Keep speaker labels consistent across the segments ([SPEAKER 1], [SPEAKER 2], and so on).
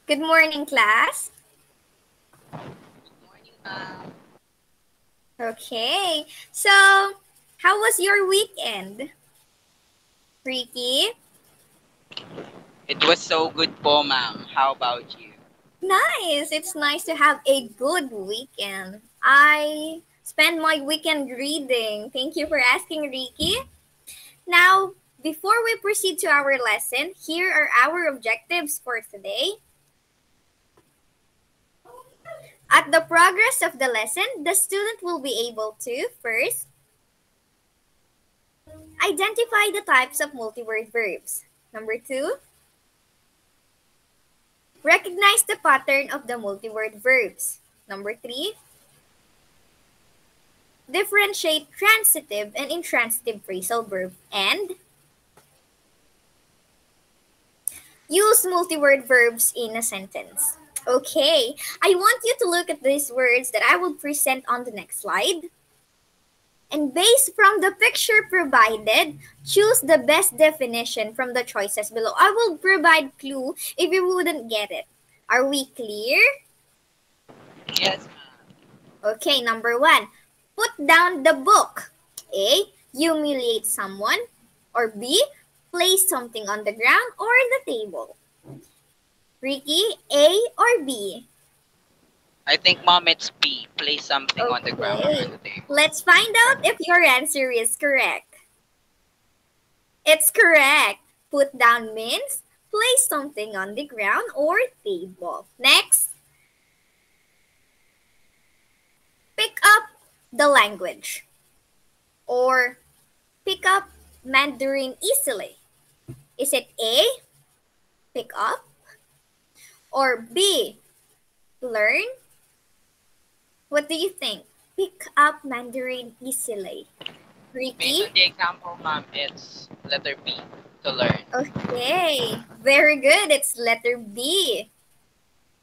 [SPEAKER 1] Good morning, class.
[SPEAKER 2] Morning, ma'am.
[SPEAKER 1] Okay, so how was your weekend, Ricky?
[SPEAKER 2] It was so good po, ma'am. How about you?
[SPEAKER 1] Nice. It's nice to have a good weekend. I spent my weekend reading. Thank you for asking, Ricky. Now, before we proceed to our lesson, here are our objectives for today. At the progress of the lesson, the student will be able to first identify the types of multi-word verbs. Number two, recognize the pattern of the multi-word verbs. Number three, differentiate transitive and intransitive phrasal verb. And use multi-word verbs in a sentence. Okay, I want you to look at these words that I will present on the next slide. And based from the picture provided, choose the best definition from the choices below. I will provide clue if you wouldn't get it. Are we clear?
[SPEAKER 2] Yes, ma'am.
[SPEAKER 1] Okay, number one, put down the book. A, humiliate someone. Or B, place something on the ground or the table. Ricky, A or B?
[SPEAKER 2] I think, mom, it's B. Place something on the ground or on
[SPEAKER 1] Okay,
[SPEAKER 2] the table.
[SPEAKER 1] let's find out if your answer is correct. It's correct. Put down means place something on the ground or table. Next, pick up the language or pick up Mandarin easily. Is it A, pick up, or B, learn? What do you think? Pick up Mandarin easily.
[SPEAKER 2] Based on
[SPEAKER 1] Ricky?
[SPEAKER 2] the example, ma'am, it's letter B, to learn.
[SPEAKER 1] Okay, very good. It's letter B.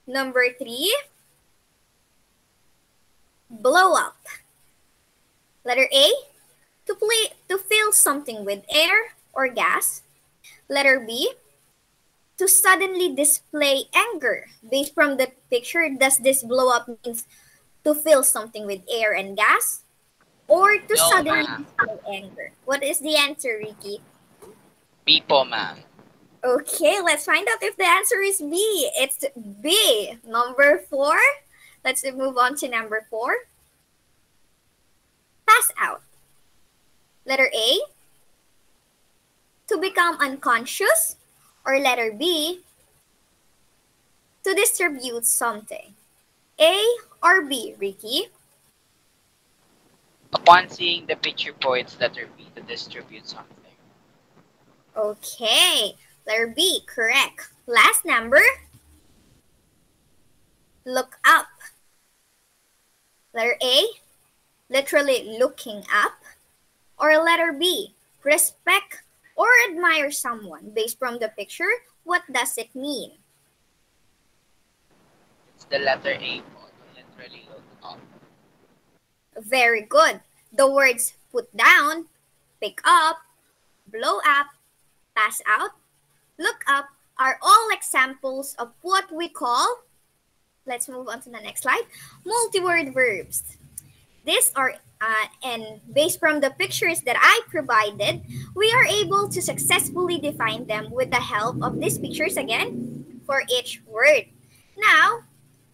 [SPEAKER 1] Number three, blow up. Letter A, to fill something with air or gas. Letter B, to suddenly display anger. Based from the picture, does this blow up means to fill something with air and gas? Or to
[SPEAKER 2] No,
[SPEAKER 1] suddenly
[SPEAKER 2] ma'am.
[SPEAKER 1] display anger? What is the answer, Ricky?
[SPEAKER 2] B po, ma'am.
[SPEAKER 1] Okay, let's find out if the answer is B. It's B. Number four. Let's move on to number four. Pass out. Letter A, to become unconscious. Or letter B, to distribute something. A or B, Ricky?
[SPEAKER 2] Upon seeing the picture po, it's letter B, to distribute something.
[SPEAKER 1] Okay, letter B, correct. Last number, look up. Letter A, literally looking up. Or letter B, respect or admire someone. Based from the picture, what does it mean?
[SPEAKER 2] It's the letter A po, to literally look up.
[SPEAKER 1] Very good. The words put down, pick up, blow up, pass out, look up are all examples of what we call, let's move on to the next slide, multi-word verbs. These are, and based from the pictures that I provided, we are able to successfully define them with the help of these pictures again for each word. Now,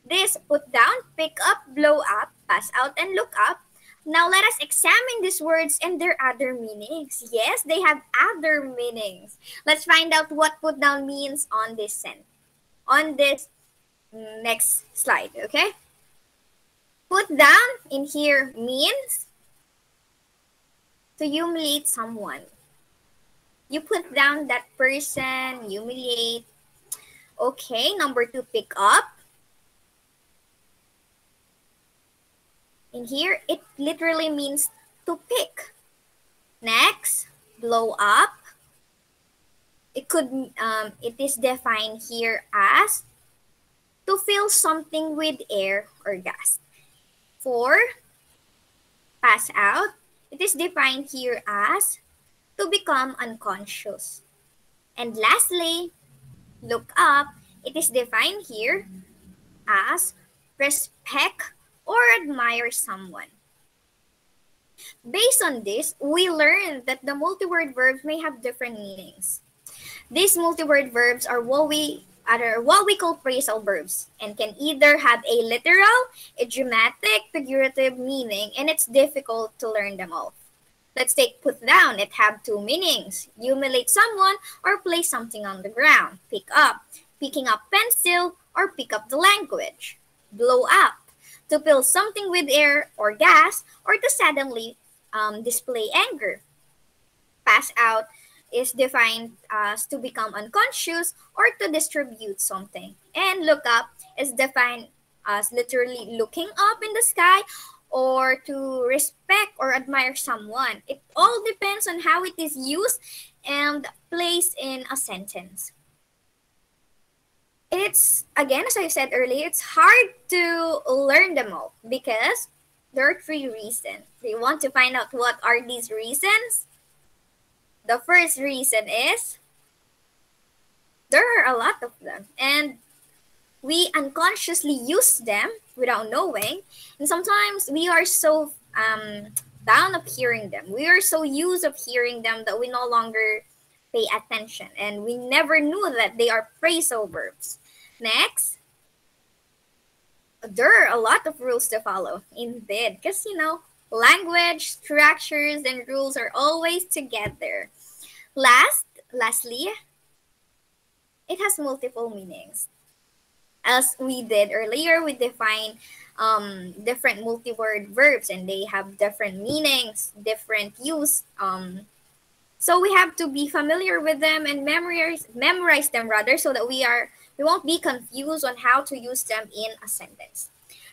[SPEAKER 1] this put down, pick up, blow up, pass out, and look up. Now let us examine these words and their other meanings. Yes, they have other meanings. Let's find out what put down means on this next slide, okay? Put down in here means to humiliate someone. You put down that person, humiliate. Okay, number two, pick up. In here, it literally means to pick. Next, blow up. It is defined here as to fill something with air or gas. Four, pass out. It is defined here as to become unconscious. And lastly, look up. It is defined here as respect or admire someone. Based on this, we learn that the multi-word verbs may have different meanings. These multi-word verbs are what we call phrasal verbs and can either have a literal, idiomatic, figurative meaning, and it's difficult to learn them all. Let's take put down. It have two meanings. Humiliate someone or place something on the ground. Pick up, picking up pencil or pick up the language. Blow up, to fill something with air or gas or to suddenly display anger. Pass out is defined as to become unconscious or to distribute something. And look up is defined as literally looking up in the sky or to respect or admire someone. It all depends on how it is used and placed in a sentence. It's, again, as I said earlier, it's hard to learn them all because there are three reasons. Do you want to find out what are these reasons? The first reason is there are a lot of them and we unconsciously use them without knowing. And sometimes we are so bound of hearing them. We are so used of hearing them that we no longer pay attention and we never knew that they are phrasal verbs. Next, there are a lot of rules to follow indeed because language, structures, and rules are always together. Lastly, it has multiple meanings. As we did earlier, we defined different multi-word verbs and they have different meanings, different use. So we have to be familiar with them and memorize them rather so that we won't be confused on how to use them in a sentence.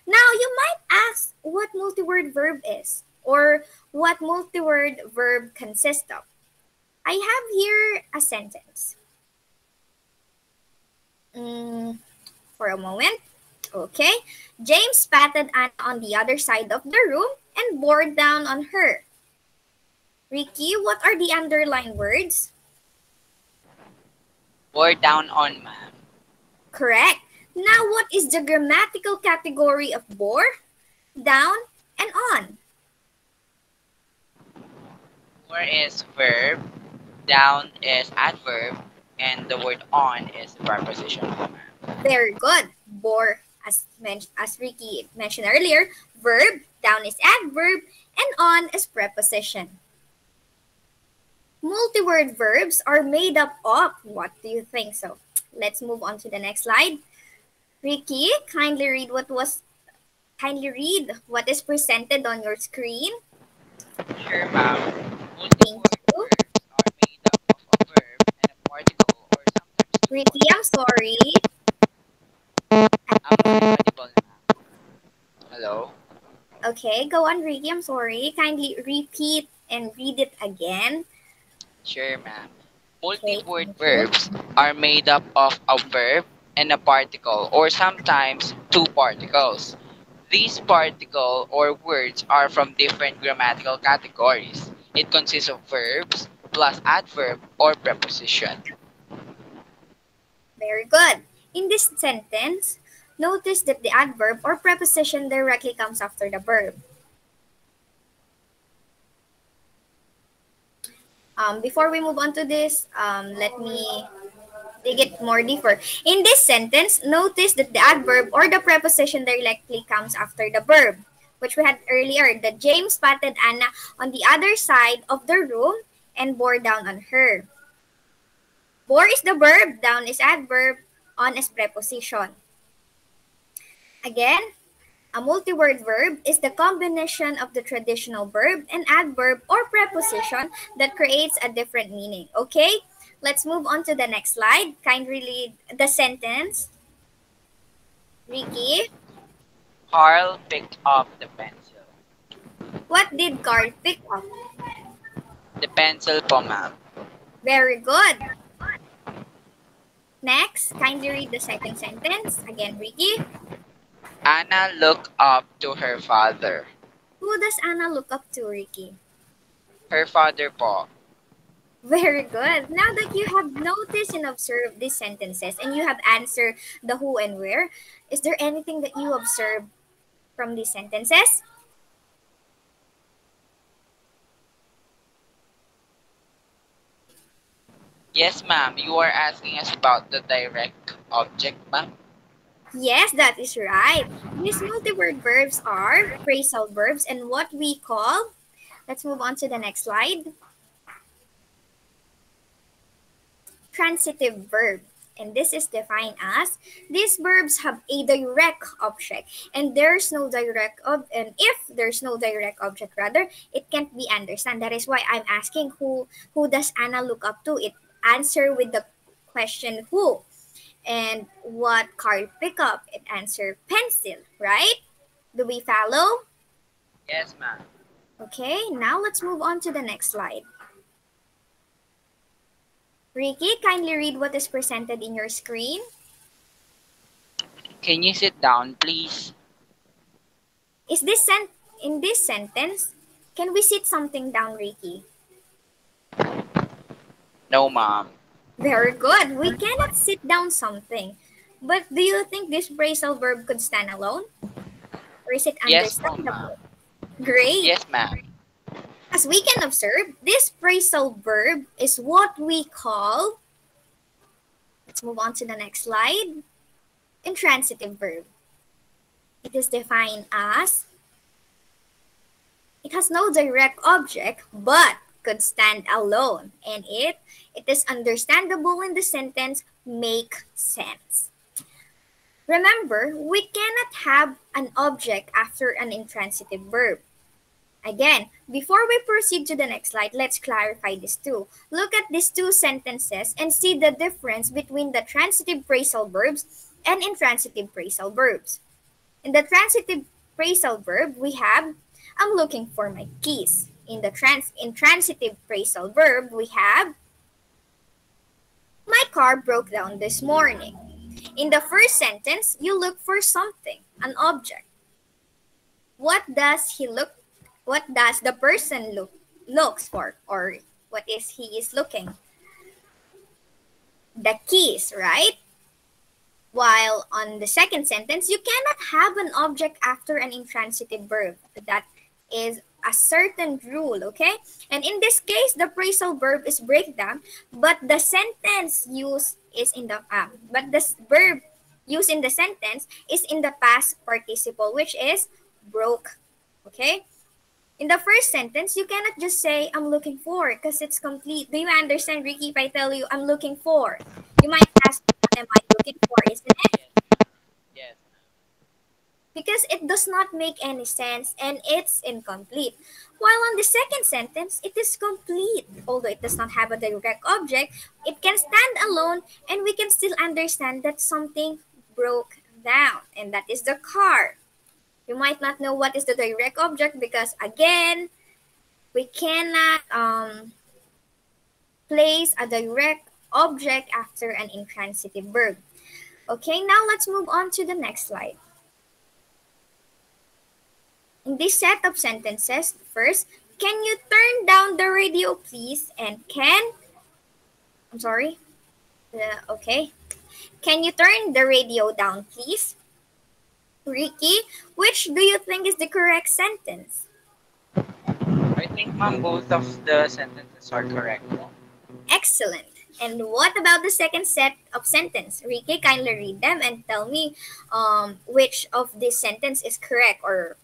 [SPEAKER 1] Now, you might ask what multi-word verb is or what multi-word verb consists of. I have here a sentence. For a moment. Okay. James patted Anna on the other side of the room and bore down on her. Ricky, what are the underlined words?
[SPEAKER 2] Bore down on, ma'am.
[SPEAKER 1] Correct. Now, what is the grammatical category of bore, down, and on?
[SPEAKER 2] Bore is verb, down is adverb, and the word on is the preposition, ma'am.
[SPEAKER 1] Very good. Bore, as Ricky mentioned earlier, verb, down is adverb, and on is preposition. Multi-word verbs are made up of, what do you think so? Let's move on to the next slide. Ricky, kindly read what is presented on your screen.
[SPEAKER 2] Sure, ma'am. Multi-word verbs are made up of a verb and a particle or sometimes two
[SPEAKER 1] Ricky, I'm sorry.
[SPEAKER 2] I'm audible, ma'am. Hello?
[SPEAKER 1] Okay, go on, Ricky. I'm sorry. Kindly repeat and read it again.
[SPEAKER 2] Sure, ma'am. Multi-word verbs are made up of a verb and a particle or sometimes two particles. These particle or words are from different grammatical categories. It consists of verbs plus adverb or preposition.
[SPEAKER 1] Very good. In this sentence, notice that the adverb or preposition directly comes after the verb. Before we move on to this, let me dig it more deeper. In this sentence, notice that the adverb or the preposition directly comes after the verb, which we had earlier, that James patted Anna on the other side of the room and bore down on her. Bore is the verb, down is adverb, on is preposition. Again, a multi-word verb is the combination of the traditional verb and adverb or preposition that creates a different meaning. Okay, let's move on to the next slide. Kindly read the sentence. Ricky,
[SPEAKER 2] Carl picked up the pencil.
[SPEAKER 1] what did Carl pick up?
[SPEAKER 2] The pencil po, ma'am.
[SPEAKER 1] Very good. Next, kindly read the second sentence. Again, Ricky.
[SPEAKER 2] Anna looked up to her father.
[SPEAKER 1] Who does Anna look up to, Ricky?
[SPEAKER 2] Her father po.
[SPEAKER 1] Very good. Now that you have noticed and observed these sentences and you have answered the who and where, is there anything that you observed from these sentences?
[SPEAKER 2] Yes, ma'am. You are asking us about the direct object, ma'am.
[SPEAKER 1] Yes, that is right. These multi-word verbs are phrasal verbs and what we call, let's move on to the next slide, transitive verb. And this is defined as these verbs have a direct object and there's no direct and if there's no direct object rather, it can't be understand. That is why I'm asking who does Anna look up to? It answer with the question who. And what Carl pick up? It answer pencil, right? Do we follow?
[SPEAKER 2] Yes, ma'am.
[SPEAKER 1] Okay, now let's move on to the next slide. Ricky, kindly read what is presented in your screen.
[SPEAKER 2] Can you sit down, please?
[SPEAKER 1] Is this in this sentence? Can we sit something down, Ricky?
[SPEAKER 2] No, ma'am.
[SPEAKER 1] Very good. We cannot sit down something. But do you think this phrasal verb could stand alone? Or is it
[SPEAKER 2] Yes, no, ma'am.
[SPEAKER 1] understandable? Great.
[SPEAKER 2] Yes, ma'am.
[SPEAKER 1] As we can observe, this phrasal verb is what we call, let's move on to the next slide, intransitive verb. It is defined as, it has no direct object, but could stand alone. And it is understandable in the sentence, make sense. Remember, we cannot have an object after an intransitive verb. Again, before we proceed to the next slide, let's clarify this too. Look at these two sentences and see the difference between the transitive phrasal verbs and intransitive phrasal verbs. In the transitive phrasal verb, we have, I'm looking for my keys. In the intransitive phrasal verb, we have, my car broke down this morning. In the first sentence, you look for something, an object. What does he look? What does the person looks for, or what is he is looking? The keys, right? While on the second sentence, you cannot have an object after an intransitive verb. That is a certain rule, okay? And in this case, the phrasal verb is breakdown, but the sentence used is in the but the verb used in the sentence is in the past participle, which is broke, okay? In the first sentence, you cannot just say, I'm looking for, because it's complete. Do you understand, Ricky, if I tell you, I'm looking for? You might ask, what am I looking for, isn't it?
[SPEAKER 2] Yes.
[SPEAKER 1] Because it does not make any sense and it's incomplete. While on the second sentence, it is complete. Although it does not have a direct object, it can stand alone and we can still understand that something broke down, and that is the car. You might not know what is the direct object because, again, we cannot place a direct object after an intransitive verb. Okay, now let's move on to the next slide. In this set of sentences, first, can you turn down the radio, please? And I'm sorry. Okay. Can you turn the radio down, please? Ricky, which do you think is the correct sentence?
[SPEAKER 2] I think, ma'am, both of the sentences are correct.
[SPEAKER 1] Excellent. And what about the second set of sentence? Ricky, kindly read them and tell me which of this sentence is correct, or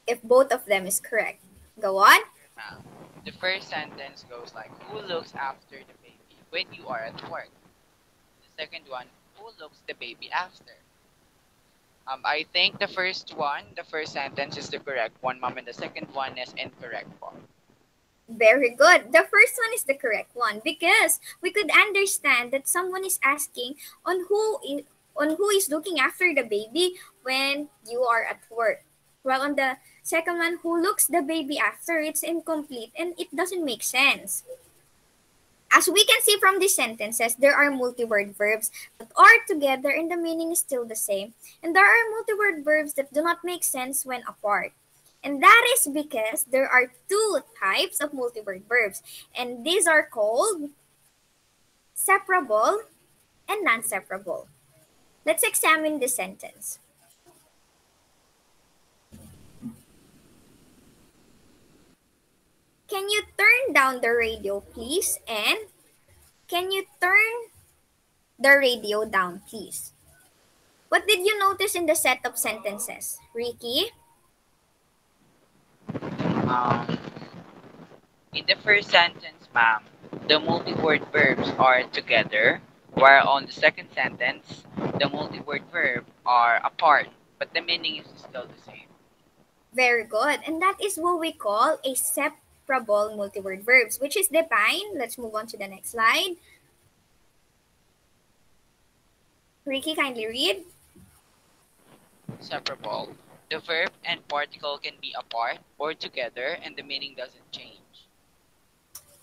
[SPEAKER 1] if both of them is correct. Go on.
[SPEAKER 2] The first sentence goes like, who looks after the baby when you are at work? The second one, who looks the baby after? I think the first sentence is the correct one, ma'am, and the second one is incorrect one.
[SPEAKER 1] Very good. The first one is the correct one because we could understand that someone is asking on who is looking after the baby when you are at work. Well, on the second one, who looks the baby after, it's incomplete and it doesn't make sense. As we can see from these sentences, there are multi-word verbs that are together and the meaning is still the same. And there are multi-word verbs that do not make sense when apart. And that is because there are two types of multi-word verbs, and these are called separable and non-separable. Let's examine the sentence. Can you turn down the radio, please? And can you turn the radio down, please? What did you notice in the set of sentences, Ricky?
[SPEAKER 2] Um, in the first sentence, ma'am, the multi-word verbs are together, while on the second sentence, the multi-word verb are apart, but the meaning is still the same.
[SPEAKER 1] Very good. And that is what we call a separable multi-word verbs, which is defined. Let's move on to the next slide. Ricky, kindly read.
[SPEAKER 2] Separable. The verb and particle can be apart or together, and the meaning doesn't change.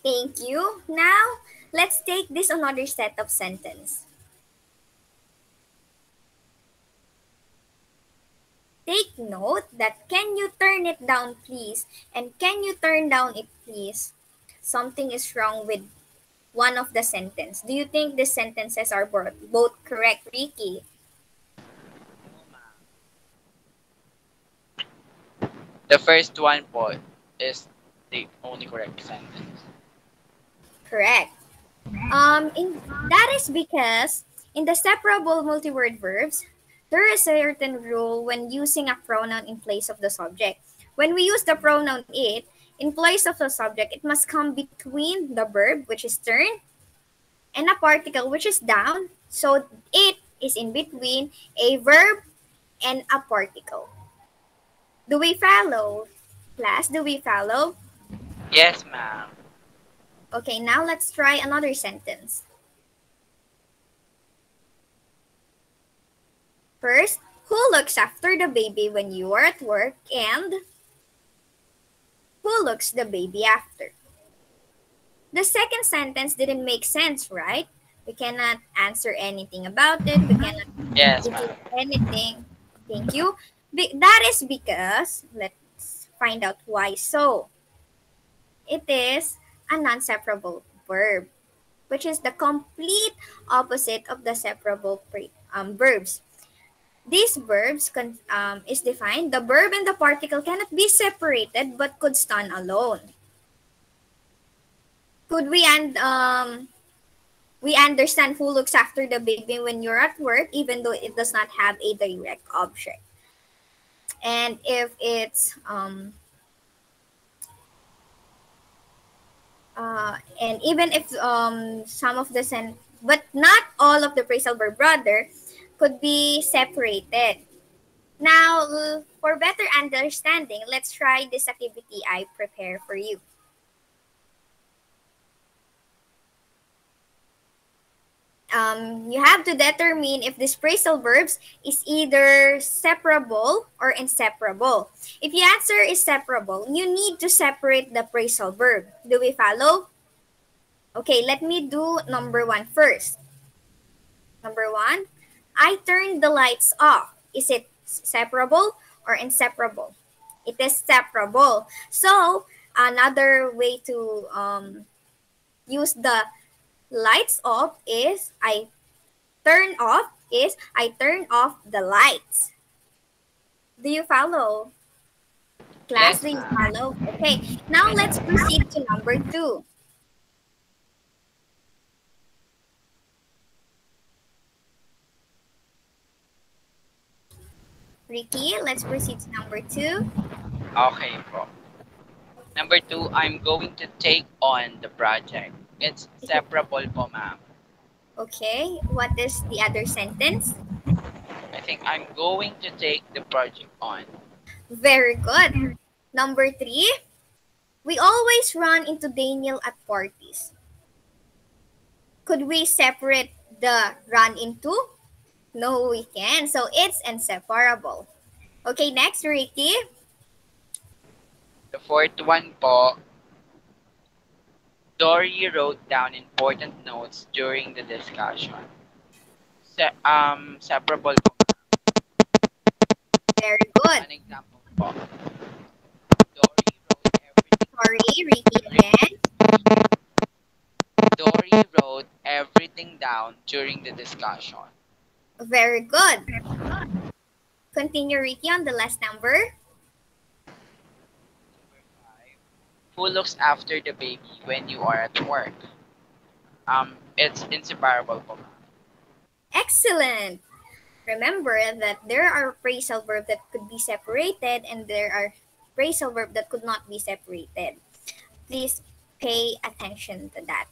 [SPEAKER 1] Thank you. Now, let's take this another set of sentence. Take note that can you turn it down, please? And can you turn down it, please? Something is wrong with one of the sentence. Do you think the sentences are both correct, Ricky?
[SPEAKER 2] The first one po is the only correct sentence.
[SPEAKER 1] Correct. That is because in the separable multi-word verbs, there is a certain rule when using a pronoun in place of the subject. When we use the pronoun it in place of the subject, it must come between the verb, which is turn, and a particle, which is down. So it is in between a verb and a particle. Do we follow? Class, do we follow?
[SPEAKER 2] Yes, ma'am.
[SPEAKER 1] Okay, now let's try another sentence. First, who looks after the baby when you are at work, and who looks the baby after? The second sentence didn't make sense, right? We cannot answer anything about it. We cannot
[SPEAKER 2] Yes,
[SPEAKER 1] do
[SPEAKER 2] ma'am.
[SPEAKER 1] anything. Thank you. That is because, let's find out why so. It is a non-separable verb, which is the complete opposite of the separable verbs. These verbs is defined. The verb and the particle cannot be separated but could stand alone. Could we understand who looks after the baby when you're at work, even though it does not have a direct object. And if it's and even if some of the but not all of the phrasal verb rather could be separated. Now, for better understanding, let's try this activity I prepare for you. You have to determine if this phrasal verbs is either separable or inseparable. If the answer is separable, you need to separate the phrasal verb. Do we follow? Okay, let me do number one first. Number one, I turned the lights off. Is it separable or inseparable? It is separable. So, another way to use the lights off is I turn off the lights. Do you follow? Class,
[SPEAKER 2] Yes,
[SPEAKER 1] do you
[SPEAKER 2] ma'am.
[SPEAKER 1] follow? Okay, now let's proceed to number two. Ricky, let's proceed to number two.
[SPEAKER 2] Okay po. Number two, I'm going to take on the project. It's separable po, ma'am.
[SPEAKER 1] Okay, what is the other sentence?
[SPEAKER 2] I think I'm going to take the project on.
[SPEAKER 1] Very good. Number three, we always run into Daniel at parties. Could we separate the run into? No, we can. So it's inseparable. Okay, next, Ricky.
[SPEAKER 2] The fourth one po, Dory wrote down important notes during the discussion. Separable po.
[SPEAKER 1] Very good.
[SPEAKER 2] An example po.
[SPEAKER 1] Sorry, Ricky again.
[SPEAKER 2] Dory wrote everything down during the discussion.
[SPEAKER 1] Very good. Continue, Ricky, on the last number.
[SPEAKER 2] Who looks after the baby when you are at work? It's inseparable po.
[SPEAKER 1] Excellent. Remember that there are phrasal verbs that could be separated and there are phrasal verbs that could not be separated. Please pay attention to that.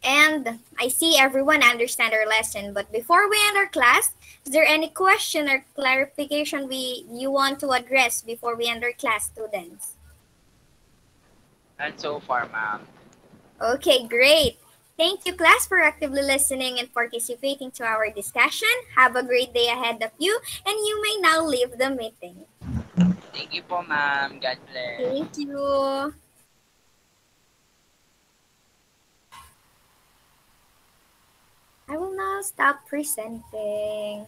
[SPEAKER 1] And I see everyone understand our lesson, but before we end our class, is there any question or clarification you want to address before we end our class, students?
[SPEAKER 2] And so far, ma'am.
[SPEAKER 1] Okay, great. Thank you, class, for actively listening and participating to our discussion. Have a great day ahead of you, and you may now leave the meeting.
[SPEAKER 2] Thank you po, ma'am. God bless.
[SPEAKER 1] Thank you. I will now stop presenting.